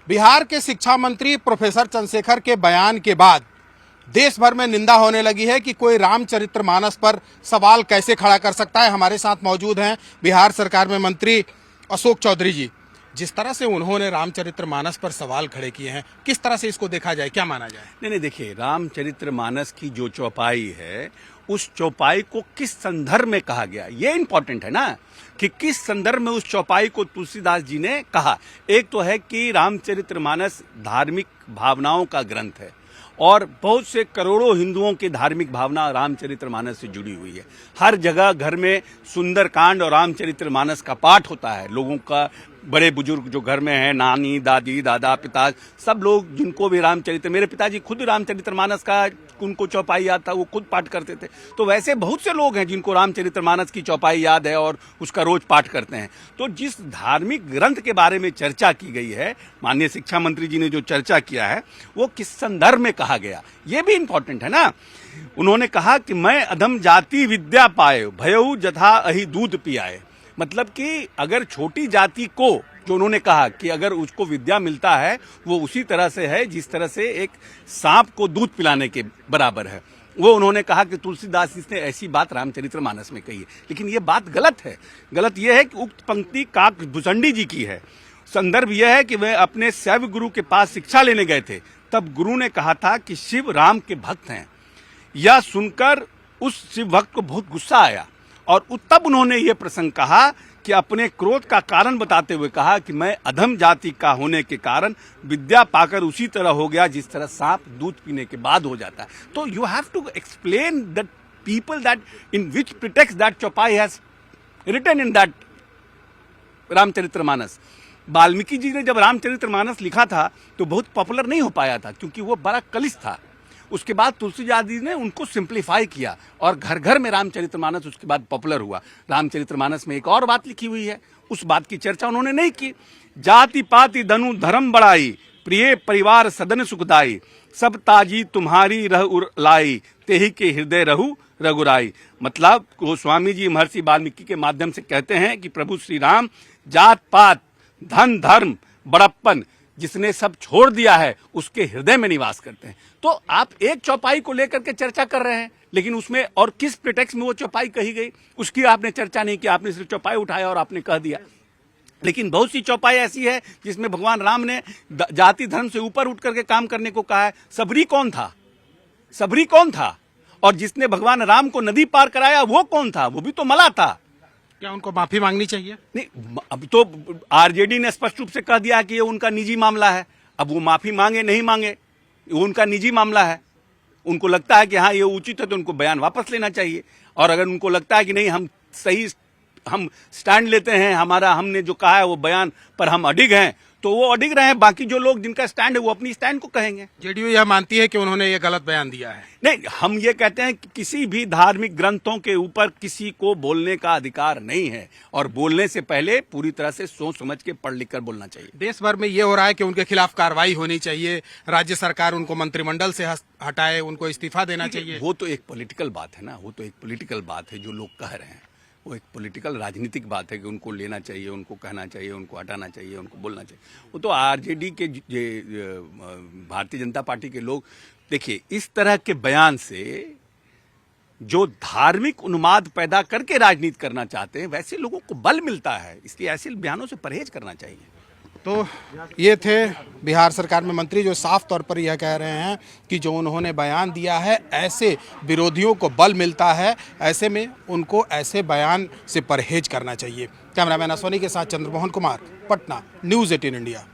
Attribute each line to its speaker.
Speaker 1: बिहार के शिक्षा मंत्री प्रोफेसर चंद्रशेखर के बयान के बाद देश भर में निंदा होने लगी है कि कोई रामचरितमानस पर सवाल कैसे खड़ा कर सकता है। हमारे साथ मौजूद हैं बिहार सरकार में मंत्री अशोक चौधरी जी। जिस तरह से उन्होंने रामचरितमानस पर सवाल खड़े किए हैं, किस तरह से इसको देखा जाए, क्या माना जाए?
Speaker 2: नहीं, देखिए, रामचरितमानस की जो चौपाई है, उस चौपाई को किस संदर्भ में कहा गया, ये इंपॉर्टेंट है ना, कि किस संदर्भ में उस चौपाई को तुलसीदास जी ने कहा। एक तो है कि रामचरितमानस धार्मिक भावनाओं का ग्रंथ है और बहुत से करोड़ों हिंदुओं की धार्मिक भावना रामचरितमानस से जुड़ी हुई है। हर जगह घर में सुंदरकांड और रामचरितमानस का पाठ होता है। लोगों का, बड़े बुजुर्ग जो घर में हैं, नानी, दादी, दादा, पिता, सब लोग जिनको भी मेरे पिताजी खुद रामचरितमानस का, उनको चौपाई याद था, वो खुद पाठ करते थे। तो वैसे बहुत से लोग हैं जिनको रामचरितमानस की चौपाई याद है और उसका रोज पाठ करते हैं। तो जिस धार्मिक ग्रंथ के बारे में चर्चा की गई है, माननीय शिक्षा मंत्री जी ने जो चर्चा किया है, वो किस संदर्भ में कहा गया, ये भी इंपॉर्टेंट है ना। उन्होंने कहा कि मैं अधम जाति विद्या पाए, भयऊ जथा अहि दूध पियाए। मतलब कि अगर छोटी जाति को, जो उन्होंने कहा कि अगर उसको विद्या मिलता है, वो उसी तरह से है जिस तरह से एक सांप को दूध पिलाने के बराबर है। वो उन्होंने कहा कि तुलसीदास जी ने ऐसी बात रामचरितमानस में कही है, लेकिन ये बात गलत है। गलत यह है कि उक्त पंक्ति काकभूषणी जी की है। संदर्भ यह है कि वे अपने शैव गुरु के पास शिक्षा लेने गए थे, तब गुरु ने कहा था कि शिव राम के भक्त हैं। यह सुनकर उस शिव भक्त को बहुत गुस्सा आया और तब उन्होंने ये प्रसंग कहा कि अपने क्रोध का कारण बताते हुए कहा कि मैं अधम जाति का होने के कारण विद्या पाकर उसी तरह हो गया जिस तरह सांप दूध पीने के बाद हो जाता है। तो you have to explain that people that in which pretext that chaupai has written in that Ramcharitmanas. Valmiki ji ने जब रामचरितमानस लिखा था तो बहुत पॉपुलर नहीं हो पाया था, क्योंकि वो बड़ा कलिश था। उसके बाद तुलसीदास जी ने उनको सिंप्लीफाई किया और घर घर में रामचरितमानस उसके बाद पॉपुलर हुआ। रामचरितमानस में एक और बात लिखी हुई है, उस बात की चर्चा उन्होंने नहीं की। जाति पाति धनु धर्म बढ़ाई, प्रिय परिवार सदन सुखदाई, सब ताजी तुम्हारी रह लाई, तेही के हृदय रहु रघुराई। मतलब गोस्वामी जी महर्षि वाल्मीकि के माध्यम से कहते हैं कि प्रभु श्री राम जात पात, धन, धर्म, बड़प्पन, जिसने सब छोड़ दिया है, उसके हृदय में निवास करते हैं। तो आप एक चौपाई को लेकर के चर्चा कर रहे हैं, लेकिन उसमें और किस प्रिटेक्स्ट में वो चौपाई कही गई, उसकी आपने चर्चा नहीं की। आपने सिर्फ चौपाई उठाया और आपने कह दिया। लेकिन बहुत सी चौपाई ऐसी है जिसमें भगवान राम ने जाति धर्म से ऊपर उठ करके काम करने को कहा है। सबरी कौन था? सबरी कौन था? और जिसने भगवान राम को नदी पार कराया वो कौन था? वो भी तो मला था।
Speaker 1: क्या उनको माफी मांगनी चाहिए?
Speaker 2: नहीं, अब तो आरजेडी ने स्पष्ट रूप से कह दिया कि ये उनका निजी मामला है। अब वो माफी मांगे नहीं मांगे, वो उनका निजी मामला है। उनको लगता है कि हाँ ये उचित है तो उनको बयान वापस लेना चाहिए, और अगर उनको लगता है कि नहीं हम स्टैंड लेते हैं, हमने जो कहा है वो बयान पर हम अडिग हैं, तो वो अडिग रहे हैं। बाकी जो लोग जिनका स्टैंड है वो अपनी स्टैंड को कहेंगे।
Speaker 1: जेडीयू यह मानती है कि उन्होंने ये गलत बयान दिया है?
Speaker 2: नहीं, हम ये कहते हैं कि किसी भी धार्मिक ग्रंथों के ऊपर किसी को बोलने का अधिकार नहीं है, और बोलने से पहले पूरी तरह से सोच समझ के पढ़ लिख कर बोलना चाहिए।
Speaker 1: देश भर में ये हो रहा है कि उनके खिलाफ कार्रवाई होनी चाहिए, राज्य सरकार उनको मंत्रिमंडल से हटाए, उनको इस्तीफा देना चाहिए।
Speaker 2: वो तो एक पॉलिटिकल बात है ना, वो तो एक पॉलिटिकल बात है जो लोग कह रहे हैं। वो एक पॉलिटिकल राजनीतिक बात है कि उनको लेना चाहिए, उनको कहना चाहिए, उनको हटाना चाहिए, उनको बोलना चाहिए। वो तो आरजेडी के, भारतीय जनता पार्टी के लोग, देखिए, इस तरह के बयान से जो धार्मिक उन्माद पैदा करके राजनीति करना चाहते हैं, वैसे लोगों को बल मिलता है। इसलिए ऐसे बयानों से परहेज करना चाहिए।
Speaker 1: तो ये थे बिहार सरकार में मंत्री जो साफ तौर पर यह कह रहे हैं कि जो उन्होंने बयान दिया है, ऐसे विरोधियों को बल मिलता है, ऐसे में उनको ऐसे बयान से परहेज करना चाहिए। कैमरामैन असोनी के साथ चंद्रमोहन कुमार, पटना, न्यूज़ 18 इंडिया।